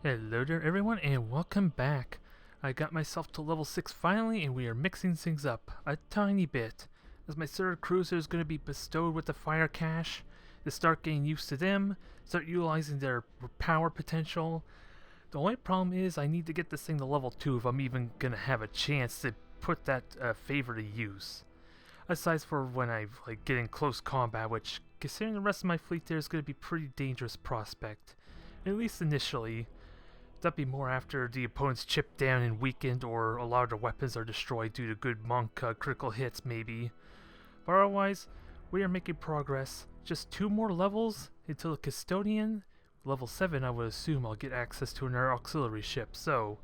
Hello there everyone and welcome back. I got myself to level 6 finally and we are mixing things up a tiny bit. As my third cruiser is going to be bestowed with the fire cache, to start getting used to them, start utilizing their power potential. The only problem is I need to get this thing to level 2 if I'm even going to have a chance to put that favor to use. Aside for when I get in close combat, which considering the rest of my fleet there is going to be a pretty dangerous prospect. At least initially. That'd be more after the opponent's chipped down and weakened, or a lot of their weapons are destroyed due to good monk critical hits, maybe. But otherwise, we are making progress. Just 2 more levels until the Custodian. Level 7, I would assume I'll get access to another auxiliary ship. So,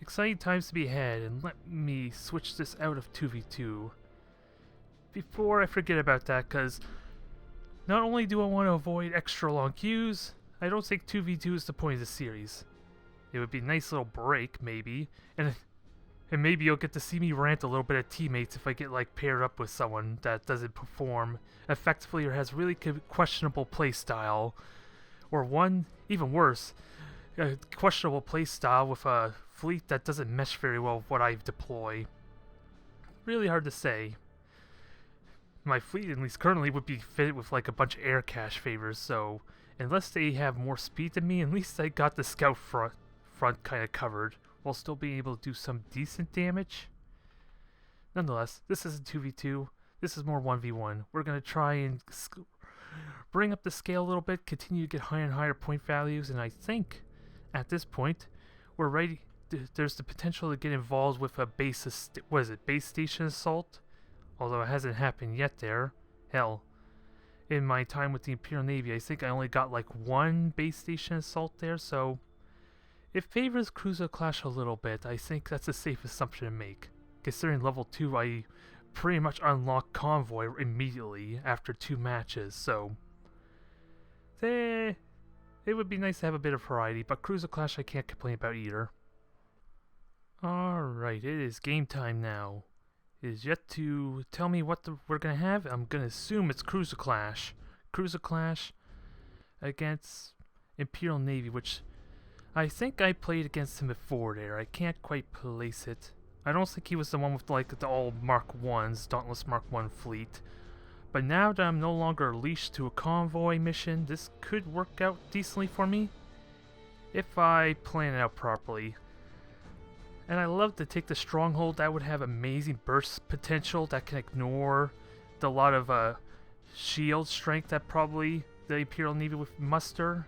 exciting times to be had, and let me switch this out of 2v2. Before I forget about that, because not only do I want to avoid extra long queues, I don't think 2v2 is the point of the series. It would be a nice little break, maybe, and maybe you'll get to see me rant a little bit at teammates if I get paired up with someone that doesn't perform effectively or has really questionable playstyle, or one, even worse, a questionable playstyle with a fleet that doesn't mesh very well with what I deploy. Really hard to say. My fleet, at least currently, would be fitted with a bunch of air cache favors, so unless they have more speed than me, at least I got the scout front kind of covered, while still being able to do some decent damage. Nonetheless, this isn't 2v2, this is more 1v1. We're going to try and bring up the scale a little bit, continue to get higher and higher point values, and I think, at this point, we're ready. There's the potential to get involved with a base station assault? Although it hasn't happened yet there. Hell, in my time with the Imperial Navy, I think I only got 1 base station assault there, so it favors cruiser clash a little bit. I think that's a safe assumption to make. Considering level 2, I pretty much unlocked convoy immediately after 2 matches, so it would be nice to have a bit of variety, but cruiser clash I can't complain about either. Alright, it is game time now. It is yet to tell me what we're going to have. I'm going to assume it's Cruiser Clash. Cruiser Clash against Imperial Navy, which I think I played against him before there. I can't quite place it. I don't think he was the one with the all Mark 1s, Dauntless Mark 1 fleet. But now that I'm no longer leashed to a convoy mission, this could work out decently for me if I plan it out properly. And I love to take the stronghold. That would have amazing burst potential that can ignore the lot of shield strength that probably the Imperial Navy would muster.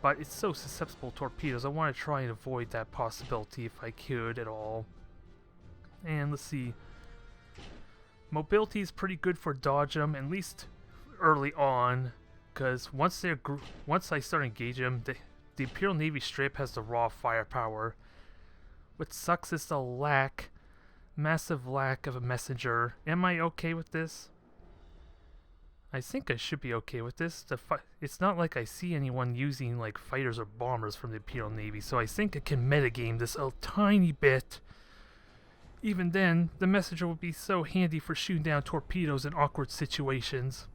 But it's so susceptible to torpedoes. I want to try and avoid that possibility if I could at all. And let's see. Mobility is pretty good for dodging them, at least early on. Because once I start engaging them, the Imperial Navy strip has the raw firepower. What sucks is the massive lack of a messenger. Am I okay with this? I think I should be okay with this. It's not like I see anyone using fighters or bombers from the Imperial Navy, so I think I can metagame this a tiny bit. Even then, the messenger would be so handy for shooting down torpedoes in awkward situations.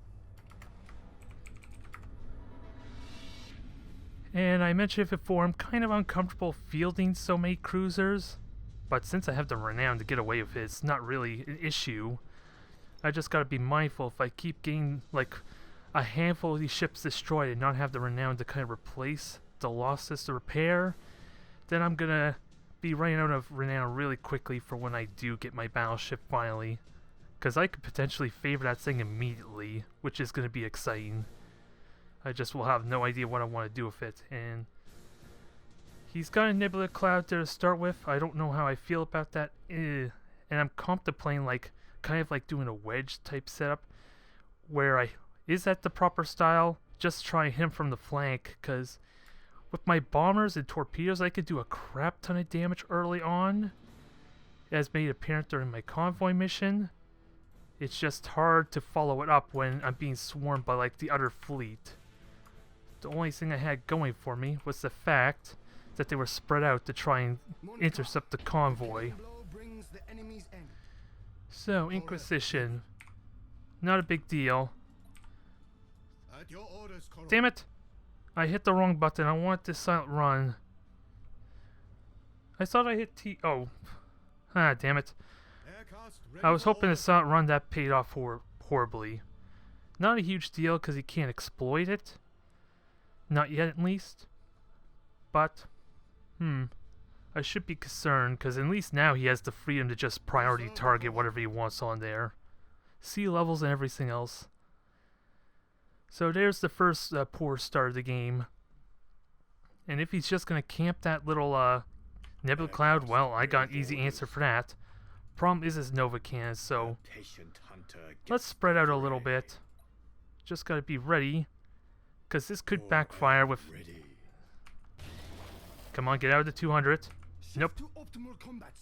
And I mentioned it before, I'm kind of uncomfortable fielding so many cruisers, but since I have the renown to get away with it, it's not really an issue. I just gotta be mindful if I keep getting a handful of these ships destroyed and not have the renown to kind of replace the losses to repair, then I'm gonna be running out of renown really quickly for when I do get my battleship finally. Because I could potentially favor that thing immediately, which is gonna be exciting. I just will have no idea what I want to do with it, and he's got a nebula cloud there to start with. I don't know how I feel about that, and I'm contemplating kind of doing a wedge type setup, where is that the proper style? Just try him from the flank, because with my bombers and torpedoes, I could do a crap ton of damage early on, as made apparent during my convoy mission. It's just hard to follow it up when I'm being swarmed by the other fleet. The only thing I had going for me was the fact that they were spread out to try and intercept the convoy. So, Inquisition. Not a big deal. Damn it! I hit the wrong button. I want this silent run. I thought I hit T. Oh. Ah, damn it. I was hoping to saw it run that paid off horribly. Not a huge deal because he can't exploit it. Not yet, at least. But, I should be concerned because at least now he has the freedom to just priority target whatever he wants on there. Sea levels and everything else. So there's the first poor start of the game. And if he's just going to camp that little nebula cloud, well, I got an easy answer for that. Problem is his Nova cannons, so let's spread out a little bit. Just got to be ready, because this could backfire with... Come on, get out of the 200. Nope.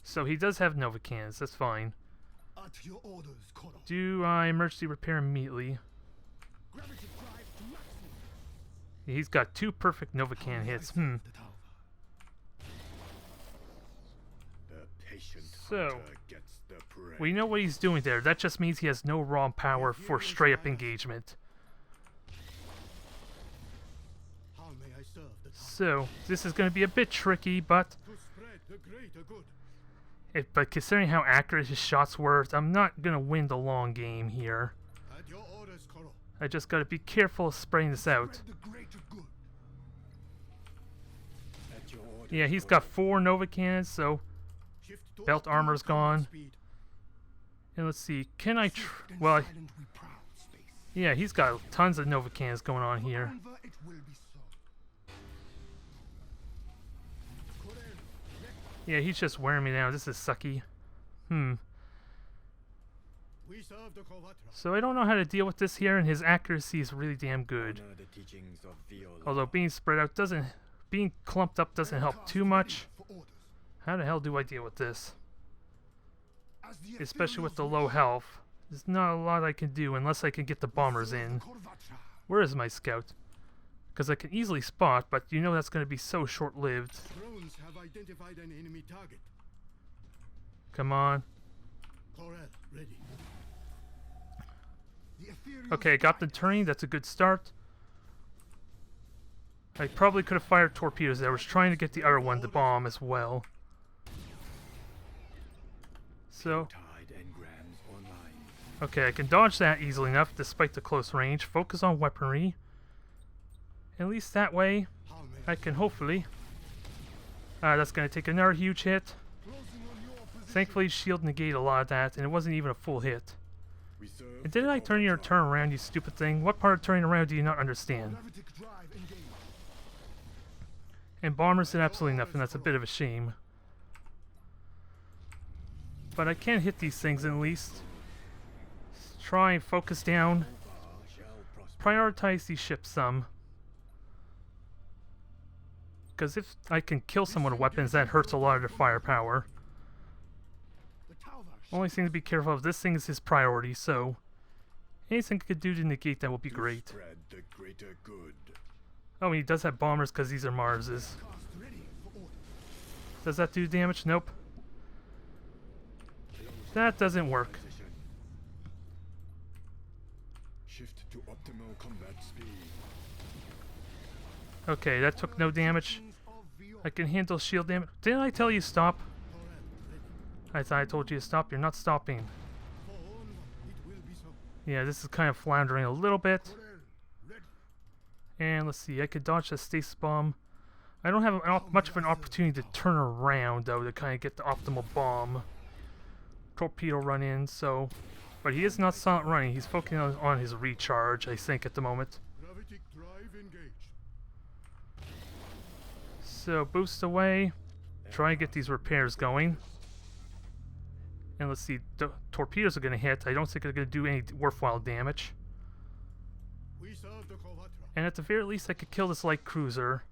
So he does have Nova cannons, that's fine. Do I emergency repair immediately? He's got 2 perfect Nova cannon hits. So, we know what he's doing there. That just means he has no raw power for straight-up engagement. So, this is going to be a bit tricky, but considering how accurate his shots were, I'm not going to win the long game here. I just got to be careful of spraying this out. Yeah, he's got 4 Nova cannons, so belt armor's gone. And let's see, can I well, yeah, he's got tons of Nova cannons going on here. Yeah, he's just wearing me down. This is sucky. So I don't know how to deal with this here, and his accuracy is really damn good. Although being spread out doesn't... Being clumped up doesn't help too much. How the hell do I deal with this? Especially with the low health. There's not a lot I can do unless I can get the bombers in. Where is my scout? Because I can easily spot, but you know that's going to be so short-lived. Come on. Okay, I got the turning. That's a good start. I probably could have fired torpedoes there. I was trying to get the other one to bomb as well. So... Okay, I can dodge that easily enough despite the close range. Focus on weaponry. At least that way, I can hopefully... that's going to take another huge hit. Thankfully, shield negated a lot of that, and it wasn't even a full hit. And didn't I turn around, you stupid thing? What part of turning around do you not understand? And bombers did absolutely nothing. That's a bit of a shame. But I can hit these things at least. Try and focus down. Prioritize these ships some. Because if I can kill someone with weapons, that hurts a lot of their firepower. Only thing to be careful of, this thing is his priority, so anything I could do to negate that will be great. Oh, and he does have bombers because these are Mars's. Does that do damage? Nope. That doesn't work. Okay, that took no damage. I can handle shield damage. Didn't I tell you stop? I thought I told you to stop. You're not stopping. Yeah, this is kind of floundering a little bit. And let's see, I could dodge the stasis bomb. I don't have much of an opportunity to turn around, though, to kind of get the optimal bomb. Torpedo run in, so... But he is not silent running. He's focusing on his recharge, I think, at the moment. So, boost away. Try and get these repairs going. And let's see, the torpedoes are going to hit. I don't think they're going to do any worthwhile damage. And at the very least, I could kill this light cruiser.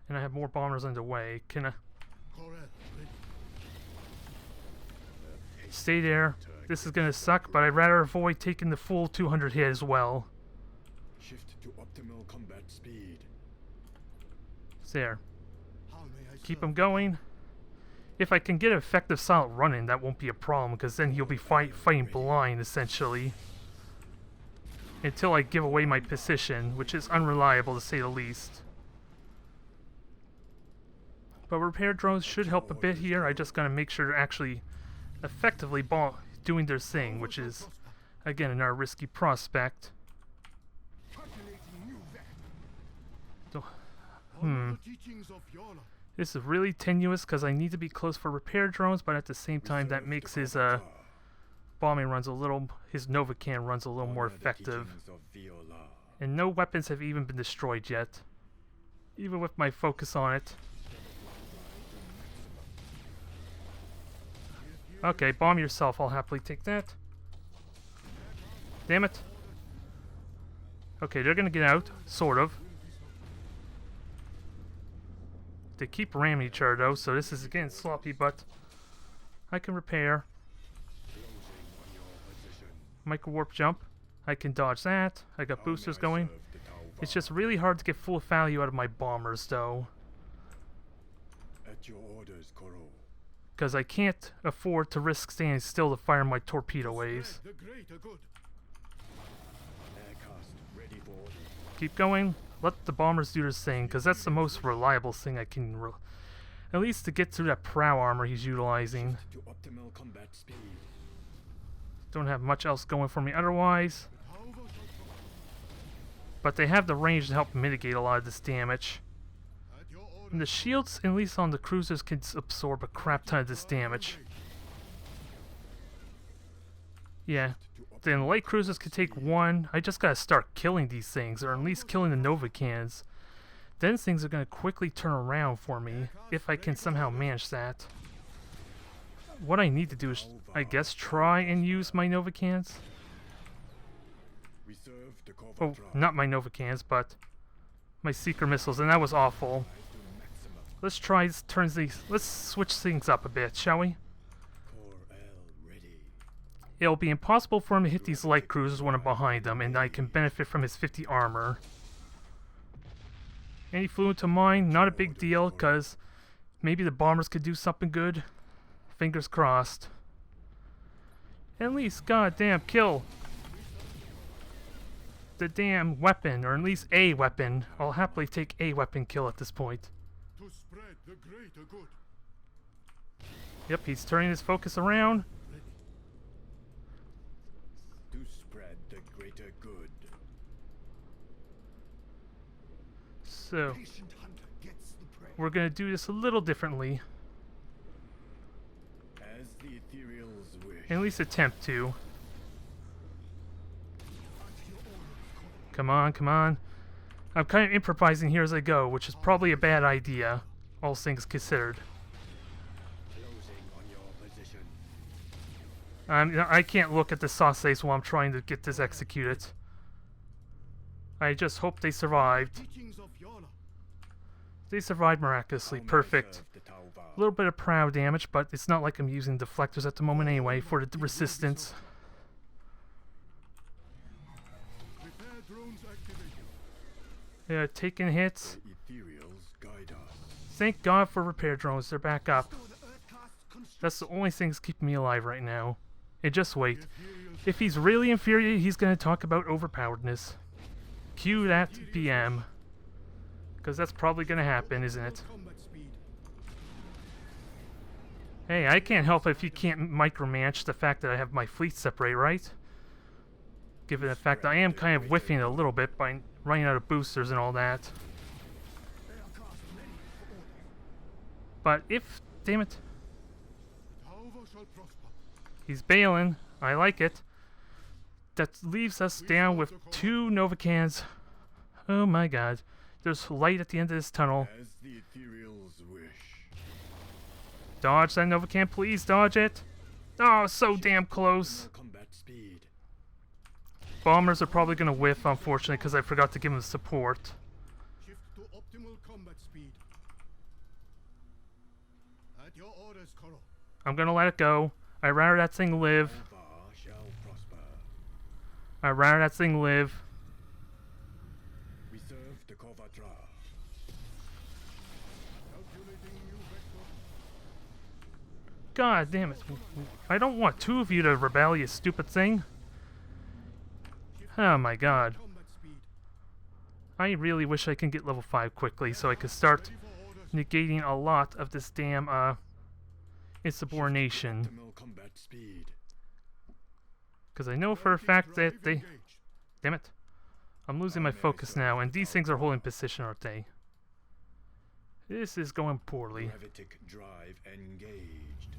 And I have more bombers underway. Can I... Stay there. This is going to suck, but I'd rather avoid taking the full 200 hit as well. Shift to optimal combat speed. There. Keep him going. If I can get an effective silent run-in, that won't be a problem, because then he'll be fighting blind, essentially. Until I give away my position, which is unreliable to say the least. But repair drones should help a bit here. I just gotta make sure they're actually effectively doing their thing, which is, again, another risky prospect. So, this is really tenuous because I need to be close for repair drones, but at the same time that makes his bombing runs a little, his Novacan runs a little more effective. And no weapons have even been destroyed yet, even with my focus on it. Okay, bomb yourself, I'll happily take that. Damn it. Okay, they're gonna get out, sort of. They keep ramming each other though, so this is again sloppy, but I can repair. Micro warp jump. I can dodge that. I got boosters going. It's just really hard to get full value out of my bombers though. At your orders, Koro. Because I can't afford to risk standing still to fire my torpedo waves. Keep going. Let the bombers do their thing, because that's the most reliable thing I can... at least to get through that prow armor he's utilizing. Don't have much else going for me otherwise. But they have the range to help mitigate a lot of this damage. And the shields, at least on the cruisers, can absorb a crap ton of this damage. Yeah. Then light cruisers can take one. I just gotta start killing these things, or at least killing the Novacans. Then things are gonna quickly turn around for me, if I can somehow manage that. What I need to do is, I guess, try and use my Novacans. Oh, not my Novacans, but my Seeker missiles, and that was awful. Let's try let's switch things up a bit, shall we? It'll be impossible for him to hit these light cruisers when I'm behind them, and I can benefit from his 50 armor. Any flew into mine, not a big deal, because maybe the bombers could do something good. Fingers crossed. At least, goddamn, kill the damn weapon, or at least a weapon. I'll happily take a weapon kill at this point. Yep, he's turning his focus around. To spread the greater good. So, we're gonna do this a little differently. As the ethereals wish. At least attempt to. Come on, come on. I'm kind of improvising here as I go, which is probably a bad idea, all things considered. I can't look at the sausages while I'm trying to get this executed. I just hope they survived. They survived miraculously. Perfect. A little bit of prow damage, but it's not like I'm using deflectors at the moment anyway for the resistance. Yeah, taking hits. Thank God for repair drones. They're back up. That's the only thing that's keeping me alive right now. And just wait. If he's really inferior, he's going to talk about overpoweredness. Cue that BM. Because that's probably going to happen, isn't it? Hey, I can't help if you can't micromanage the fact that I have my fleet separate, right? Given the fact that I am kind of whiffing it a little bit by running out of boosters and all that. But if... damn it. He's bailing. I like it. That leaves us down with 2 Novacans. Oh my god. There's light at the end of this tunnel. As the ethereals wish. Dodge that Novacan, please dodge it. Oh, so damn close. Bombers are probably going to whiff, unfortunately, because I forgot to give them support. Shift to optimal combat speed. At your orders, Koro. I'm going to let it go. I'd rather that thing live. I'd rather that thing live. Reserve the Kovatra. God damn it. I don't want 2 of you to rebel, you stupid thing. Oh my god. I really wish I can get level 5 quickly so I could start negating a lot of this damn insubordination. Optimal combat speed. Because I know for a fact that they... Damn it. I'm losing my focus now, and these things are holding position, aren't they? This is going poorly. Gravitic drive engaged.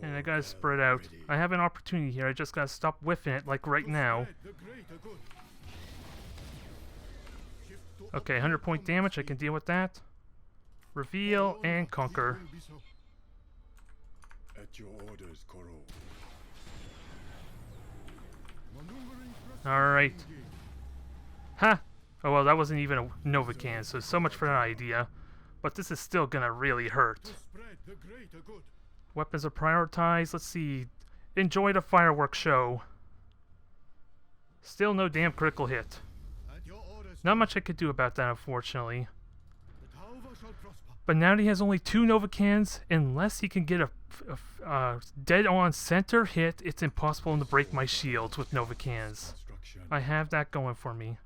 And I gotta spread out. I have an opportunity here, I just gotta stop whiffing it, like right now. Okay, 100 point damage, I can deal with that. Reveal and conquer. At your orders, Koro. Alright. Ha! Oh well, that wasn't even a Novacan, so much for that idea. But this is still gonna really hurt. Weapons are prioritized. Let's see. Enjoy the fireworks show. Still no damn critical hit. Not much I could do about that, unfortunately. But now that he has only 2 Novacans, unless he can get a dead-on center hit, it's impossible to break my shields with Novacans. I have that going for me.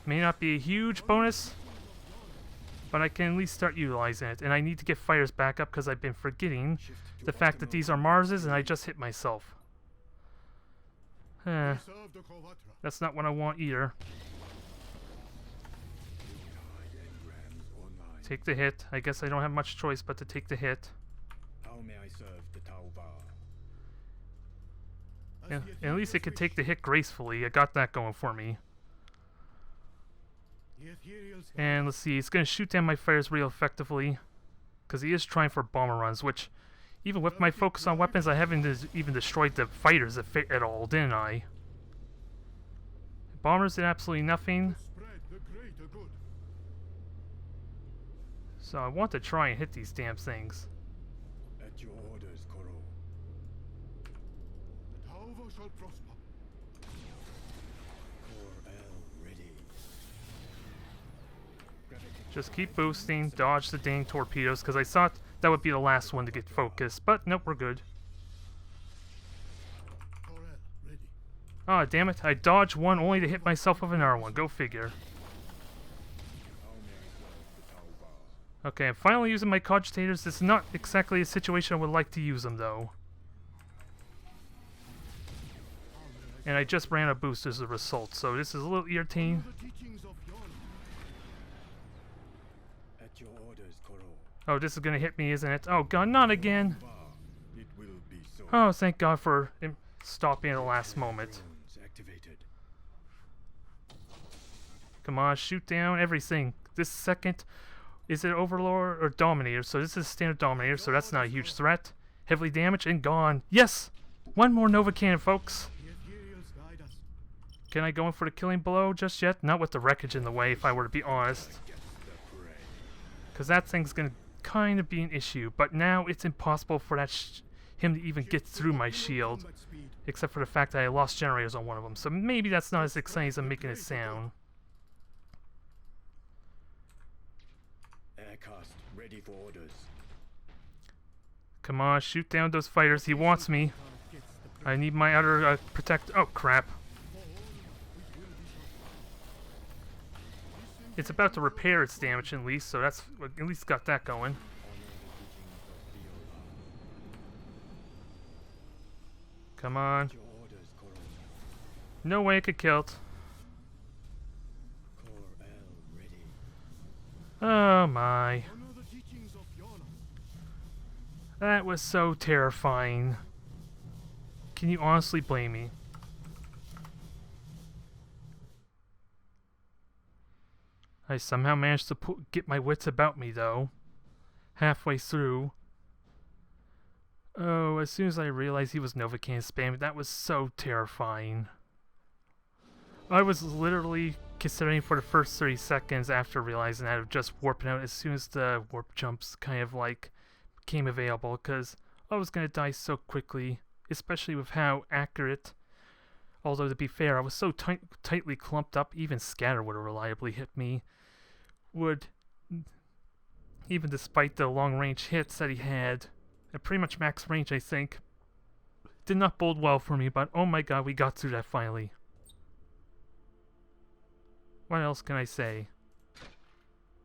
May not be a huge bonus, but I can at least start utilizing it. And I need to get fighters back up because I've been forgetting the fact that these are Marses and I just hit myself. That's not what I want either. Take the hit. I guess I don't have much choice but to take the hit. How may I serve the Tauva? Yeah, and at least it could take the hit gracefully. I got that going for me. And let's see, it's going to shoot down my fighters real effectively. Because he is trying for bomber runs, which, even with my focus on weapons, I haven't even destroyed the fighters at all, didn't I? Bombers did absolutely nothing. So I want to try and hit these damn things. At your orders, Koro. The Tauva shall prosper. Ready. Just keep boosting, dodge the dang torpedoes, because I thought that would be the last one to get focused, but nope, we're good. Ah, oh, damn it, I dodged one only to hit myself with another one, go figure. Okay, I'm finally using my cogitators. This is not exactly a situation I would like to use them, though. And I just ran a boost as a result, so this is a little irritating. Oh, this is gonna hit me, isn't it? Oh god, not again! Oh, thank god for stopping at the last moment. Come on, shoot down everything. This second... Is it Overlord or Dominator? So this is standard Dominator, so that's not a huge threat. Heavily damaged and gone. Yes! One more Nova Cannon, folks. Can I go in for the killing blow just yet? Not with the wreckage in the way, if I were to be honest. Because that thing's going to kind of be an issue. But now it's impossible for that him to even get through my shield. Except for the fact that I lost generators on one of them. So maybe that's not as exciting as I'm making it sound. Ready for orders. Come on, shoot down those fighters. He wants me. I need my other protect. Oh crap! It's about to repair its damage at least, so that's at least got that going. Come on! No way I could kill it. Oh my. That was so terrifying. Can you honestly blame me? I somehow managed to get my wits about me though. Halfway through. Oh, as soon as I realized he was Novacan spamming, that was so terrifying. I was literally considering for the first 30 seconds after realizing that of just warping out as soon as the warp jumps kind of like became available, because I was going to die so quickly, especially with how accurate, although to be fair, I was so tightly clumped up, even scatter would have reliably hit me, even despite the long range hits that he had, at pretty much max range I think, did not bode well for me, but oh my god, we got through that finally. What else can I say?